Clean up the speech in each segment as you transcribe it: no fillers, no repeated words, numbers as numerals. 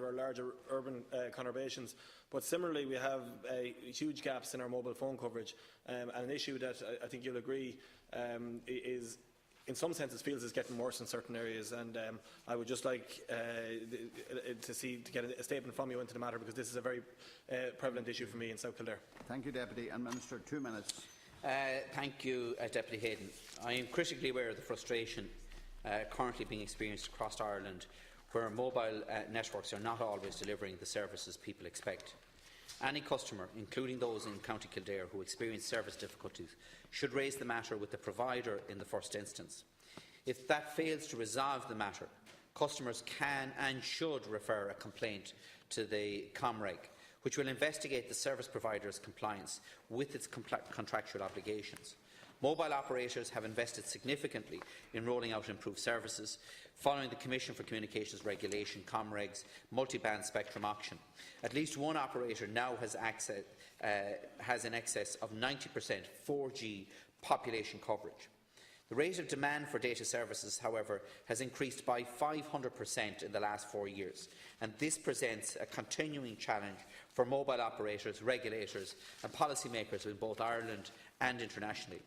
our larger urban conurbations. But similarly, we have huge gaps in our mobile phone coverage, and an issue that I think you'll agree is, in some senses, feels is getting worse in certain areas. And I would just like to get a statement from you into the matter, because this is a very prevalent issue for me in South Kildare. Thank you, Deputy. And Minister, 2 minutes. Thank you, Deputy Hayden. I am critically aware of the frustration currently being experienced across Ireland, where mobile networks are not always delivering the services people expect. Any customer, including those in County Kildare who experience service difficulties, should raise the matter with the provider in the first instance. If that fails to resolve the matter, customers can and should refer a complaint to the ComReg, which will investigate the service provider's compliance with its contractual obligations. Mobile operators have invested significantly in rolling out improved services following the Commission for Communications Regulation (ComReg's) multi-band spectrum auction. At least one operator now has in excess of 90% 4G population coverage. The rate of demand for data services, however, has increased by 500% in the last 4 years, and this presents a continuing challenge for mobile operators, regulators and policymakers in both Ireland and internationally.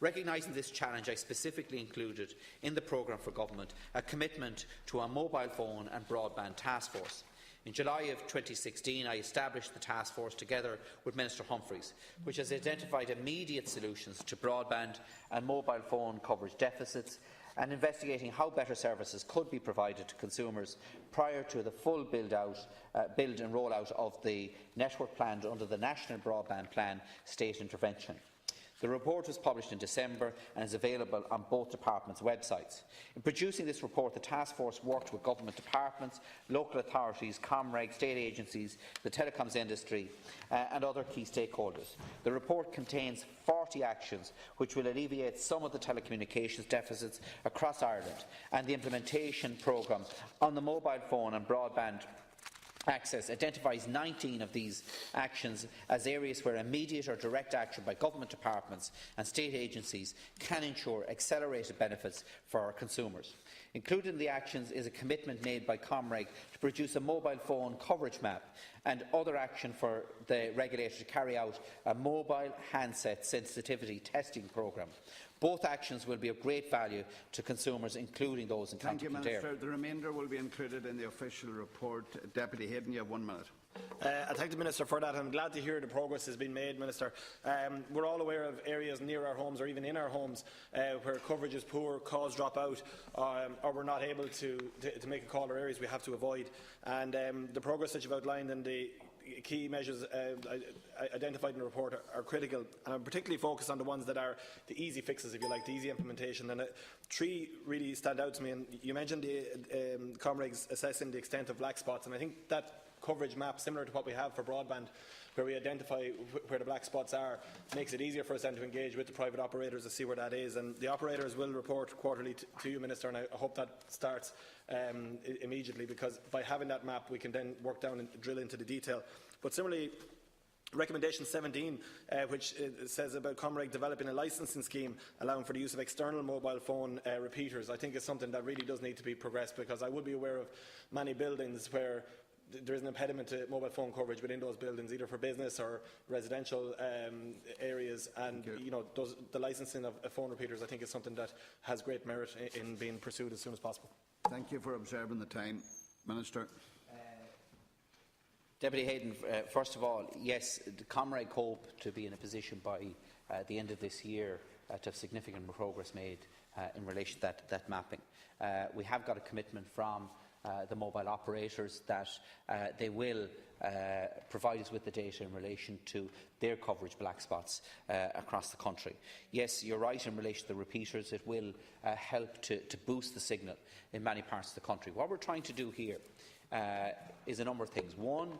Recognising this challenge, I specifically included in the programme for government a commitment to a mobile phone and broadband task force. In July of 2016, I established the task force together with Minister Humphreys, which has identified immediate solutions to broadband and mobile phone coverage deficits, and investigating how better services could be provided to consumers prior to the full build and roll-out of the network planned under the National Broadband Plan state intervention. The report was published in December and is available on both departments' websites. In producing this report, the task force worked with government departments, local authorities, ComReg, state agencies, the telecoms industry and other key stakeholders. The report contains 40 actions which will alleviate some of the telecommunications deficits across Ireland, and the implementation programme on the mobile phone and broadband access identifies 19 of these actions as areas where immediate or direct action by government departments and state agencies can ensure accelerated benefits for our consumers. Included in the actions is a commitment made by ComReg to produce a mobile phone coverage map and other action for the regulator to carry out a mobile handset sensitivity testing programme. Both actions will be of great value to consumers, including those in County Kildare. Thank you, Minister. The remainder will be included in the official report. Deputy Hayden, you have 1 minute. I thank the Minister for that. I'm glad to hear the progress has been made, Minister. We're all aware of areas near our homes or even in our homes where coverage is poor, calls drop out, or we're not able to make a call, or areas we have to avoid. And the progress that you've outlined and the key measures identified in the report are critical, and I'm particularly focused on the ones that are the easy fixes, if you like, the easy implementation. And 3 really stand out to me. And you mentioned the ComReg's assessing the extent of black spots, and I think that coverage map, similar to what we have for broadband, where we identify where the black spots are, makes it easier for us then to engage with the private operators to see where that is. And the operators will report quarterly to you, Minister, and I hope that starts immediately, because by having that map we can then work down and drill into the detail. But similarly, Recommendation 17, which says about ComReg developing a licensing scheme allowing for the use of external mobile phone repeaters, I think is something that really does need to be progressed, because I would be aware of many buildings where there is an impediment to mobile phone coverage within those buildings, either for business or residential areas, and the licensing of phone repeaters, I think, is something that has great merit in being pursued as soon as possible. Thank you for observing the time. Minister. Deputy Hayden, first of all, yes, the ComReg hope to be in a position by the end of this year to have significant progress made in relation to that mapping. We have got a commitment from the mobile operators that they will provide us with the data in relation to their coverage black spots across the country. Yes, you're right in relation to the repeaters. It will help to boost the signal in many parts of the country. What we're trying to do here is a number of things. One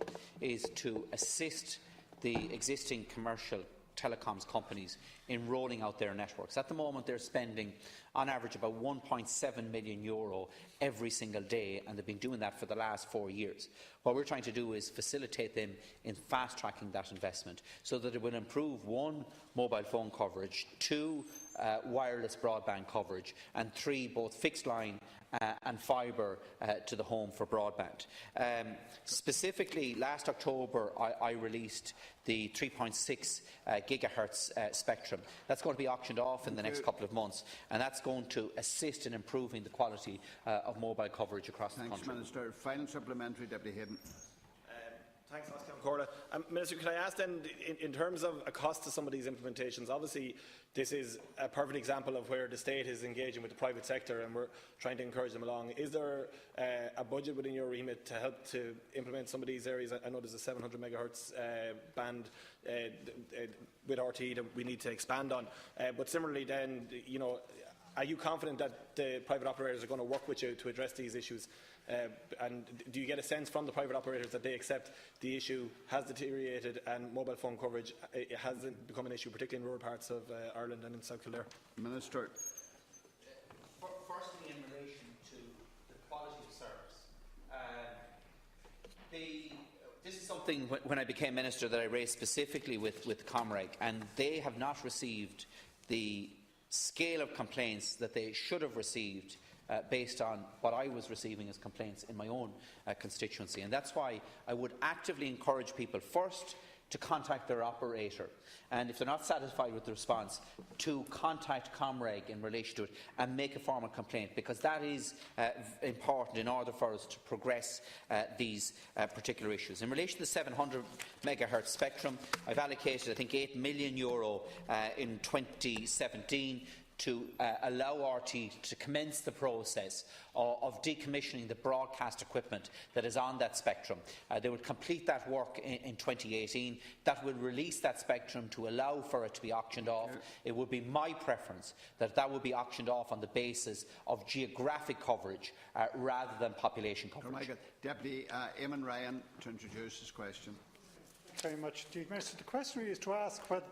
is to assist the existing commercial telecoms companies in rolling out their networks. At the moment, they're spending on average about €1.7 million every single day, and they've been doing that for the last 4 years. What we're trying to do is facilitate them in fast-tracking that investment so that it will improve, 1, mobile phone coverage, 2, wireless broadband coverage, and 3, both fixed line and fibre to the home for broadband. Specifically, last October I released the 3.6 gigahertz spectrum. That's going to be auctioned off in the next couple of months, and that's going to assist in improving the quality of mobile coverage across the country. Thanks, Minister. Final supplementary, Deputy Hayden. Thanks, Oscar Corda. Minister, can I ask then, in terms of a cost to some of these implementations, obviously this is a perfect example of where the state is engaging with the private sector and we're trying to encourage them along. Is there a budget within your remit to help to implement some of these areas? I know there's a 700 megahertz band with RT that we need to expand on. But similarly then, you know, are you confident that the private operators are going to work with you to address these issues? And do you get a sense from the private operators that they accept the issue has deteriorated and mobile phone coverage hasn't become an issue, particularly in rural parts of Ireland and in South Kildare? Minister. Firstly, in relation to the quality of service, this is something when I became Minister that I raised specifically with Comreg, and they have not received the scale of complaints that they should have received based on what I was receiving as complaints in my own constituency. And that's why I would actively encourage people first to contact their operator, and if they're not satisfied with the response, to contact Comreg in relation to it and make a formal complaint, because that is important in order for us to progress these particular issues. In relation to the 700 megahertz spectrum, I've allocated I think €8 million in 2017 to allow RT to commence the process of decommissioning the broadcast equipment that is on that spectrum. They will complete that work in 2018. That will release that spectrum to allow for it to be auctioned off. It would be my preference that that would be auctioned off on the basis of geographic coverage rather than population coverage. Deputy Eamon Ryan to introduce his question. Thank you very much indeed, Minister. The question really is to ask whether